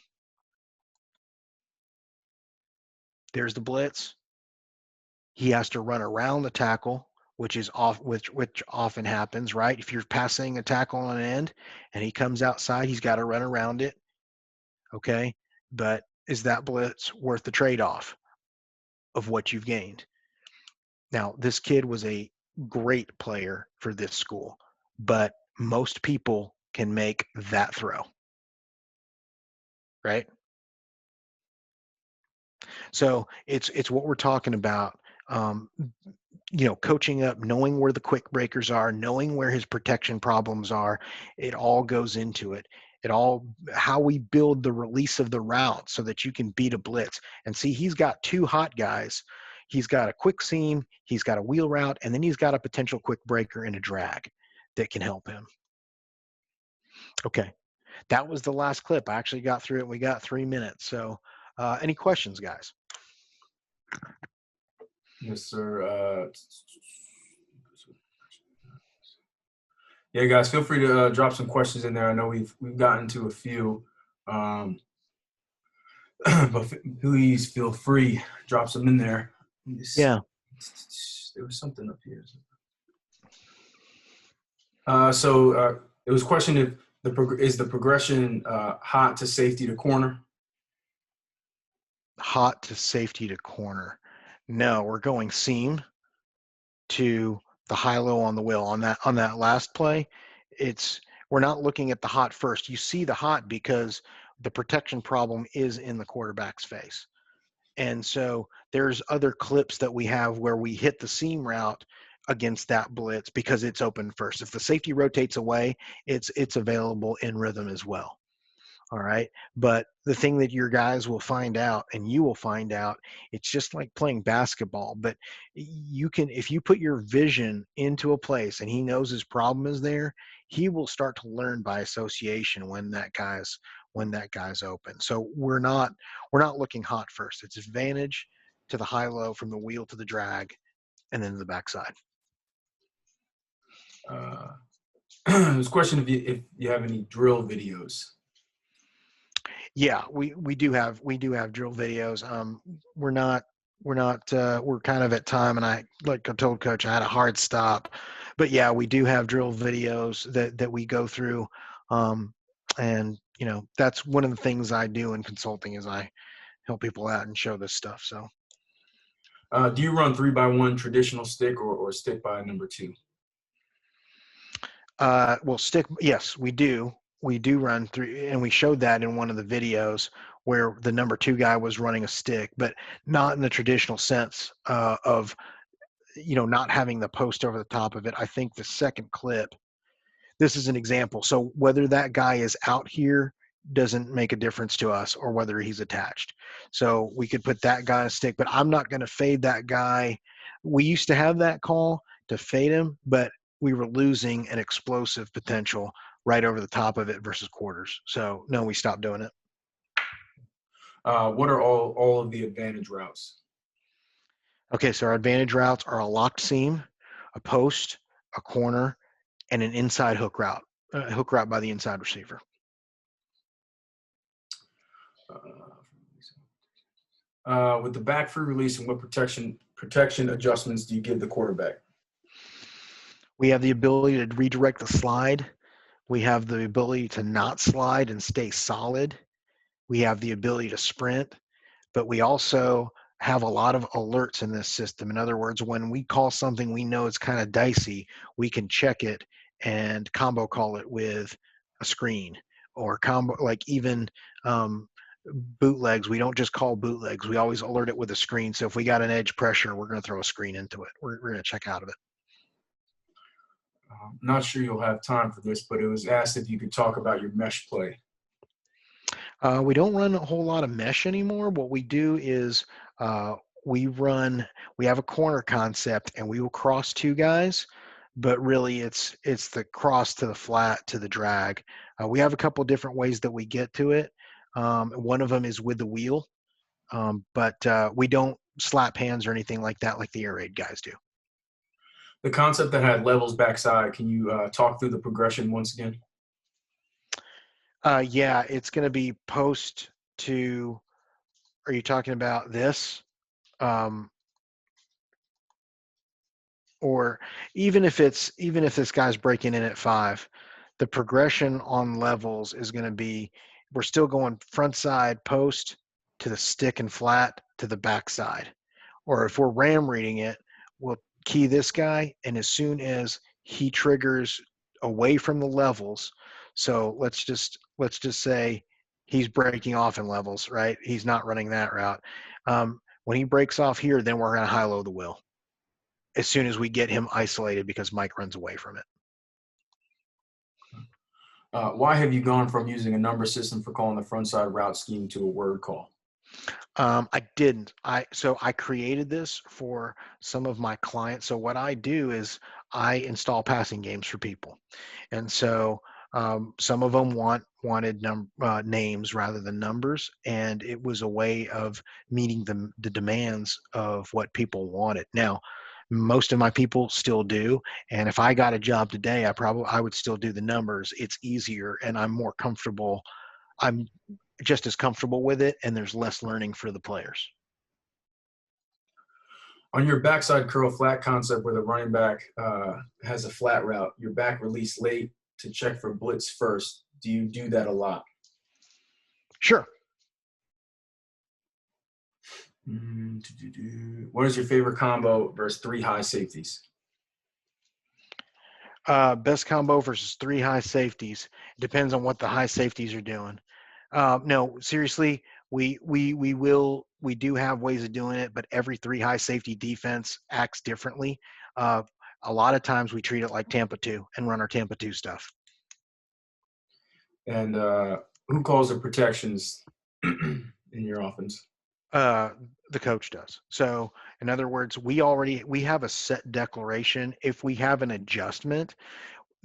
There's the blitz. He has to run around the tackle, which often happens, right? If you're passing a tackle on an end and he comes outside, he's got to run around it. Okay. But is that blitz worth the trade-off of what you've gained? Now, this kid was a great player for this school, but most people can make that throw, right? So it's what we're talking about. Coaching up, knowing where the quick breakers are, knowing where his protection problems are, it all goes into it. How we build the release of the route so that you can beat a blitz. And see, he's got two hot guys. He's got a quick seam, he's got a wheel route, and then he's got a potential quick breaker and a drag that can help him. Okay, that was the last clip. I actually got through it. We got 3 minutes. So any questions, guys? Yes, sir. Yeah, guys, feel free to drop some questions in there. I know we've gotten to a few, but please feel free, drop some in there. Yeah. There was something up here. So it was questioned if is the progression hot to safety to corner? Hot to safety to corner. No, we're going seam to the high-low on the wheel. On that last play, we're not looking at the hot first. You see the hot because the protection problem is in the quarterback's face. And so there's other clips that we have where we hit the seam route against that blitz because it's open first. If the safety rotates away, it's available in rhythm as well. All right. But the thing that your guys will find out, and you will find out, it's just like playing basketball. But you can, if you put your vision into a place and he knows his problem is there, he will start to learn by association when that guy's open. So we're not looking hot first. It's advantage to the high-low from the wheel to the drag, and then to the backside. There's a question if you have any drill videos. Yeah, we do have drill videos. We're kind of at time, and like I told Coach, I had a hard stop, but yeah, we do have drill videos that we go through, and that's one of the things I do in consulting is I help people out and show this stuff. So, do you run 3x1 traditional stick or stick by number 2? well, stick. Yes, we do. We do run through, and we showed that in one of the videos where the number 2 guy was running a stick, but not in the traditional sense of not having the post over the top of it. I think the second clip, this is an example. So whether that guy is out here doesn't make a difference to us, or whether he's attached. So we could put that guy on a stick, but I'm not going to fade that guy. We used to have that call to fade him, but we were losing an explosive potential right over the top of it versus quarters. So no, we stopped doing it. What are all of the advantage routes? Okay, so our advantage routes are a locked seam, a post, a corner, and an inside hook route by the inside receiver. With the back free release, and what protection adjustments do you give the quarterback? We have the ability to redirect the slide. We have the ability to not slide and stay solid. We have the ability to sprint, but we also have a lot of alerts in this system. In other words, when we call something we know is kind of dicey, we can check it and combo call it with a screen or combo, like even bootlegs. We don't just call bootlegs. We always alert it with a screen. So if we got an edge pressure, we're going to throw a screen into it. We're going to check out of it. Not sure you'll have time for this, but it was asked if you could talk about your mesh play. We don't run a whole lot of mesh anymore. What we do is we have a corner concept and we will cross two guys, but really it's the cross to the flat to the drag. We have a couple different ways that we get to it. One of them is with the wheel, but we don't slap hands or anything like that like the air raid guys do. The concept that had levels backside, can you talk through the progression once again? Yeah, it's going to be post to, are you talking about this? Or even if this guy's breaking in at 5, the progression on levels is going to be, we're still going front side post to the stick and flat to the back side. Or if we're ram reading it, we'll key this guy, and as soon as he triggers away from the levels, so let's just say he's breaking off in levels, right? He's not running that route. When he breaks off here, then we're going to high-low the wheel as soon as we get him isolated because Mike runs away from it. Why have you gone from using a number system for calling the front side route scheme to a word call? I didn't. So I created this for some of my clients. So what I do is I install passing games for people, and so some of them wanted names rather than numbers, and it was a way of meeting the demands of what people wanted. Now, most of my people still do, and if I got a job today, I would still do the numbers. It's easier, and I'm more comfortable. I'm just as comfortable with it, and there's less learning for the players. On your backside curl flat concept where the running back has a flat route, your back release late to check for blitz first. Do you do that a lot? Sure. What is your favorite combo versus 3 high safeties? Best combo versus 3 high safeties. Depends on what the high safeties are doing. No, seriously, we do have ways of doing it, but every 3 high safety defense acts differently. A lot of times we treat it like Tampa 2 and run our Tampa 2 stuff. And who calls the protections in your offense? The coach does. So in other words, we have a set declaration. If we have an adjustment,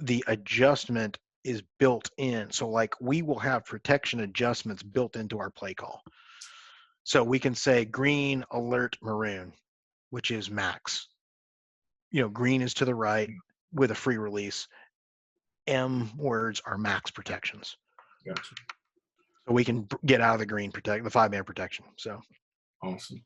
the adjustment is built in. So like we will have protection adjustments built into our play call. So we can say green, alert, maroon, which is max. Green is to the right with a free release. M words are max protections. Gotcha. So we can get out of the green the 5-man protection. So awesome.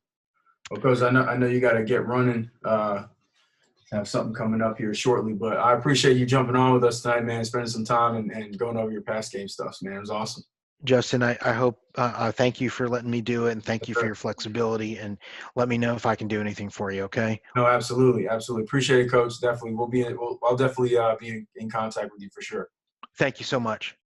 Well, Coach, I know you got to get running. Have something coming up here shortly, but I appreciate you jumping on with us tonight, man. Spending some time and going over your past game stuff, man. It was awesome. Justin, I hope thank you for letting me do it, and thank you for your flexibility, and let me know if I can do anything for you. Okay? No, absolutely, appreciate it, Coach. Definitely, I'll definitely be in contact with you for sure. Thank you so much.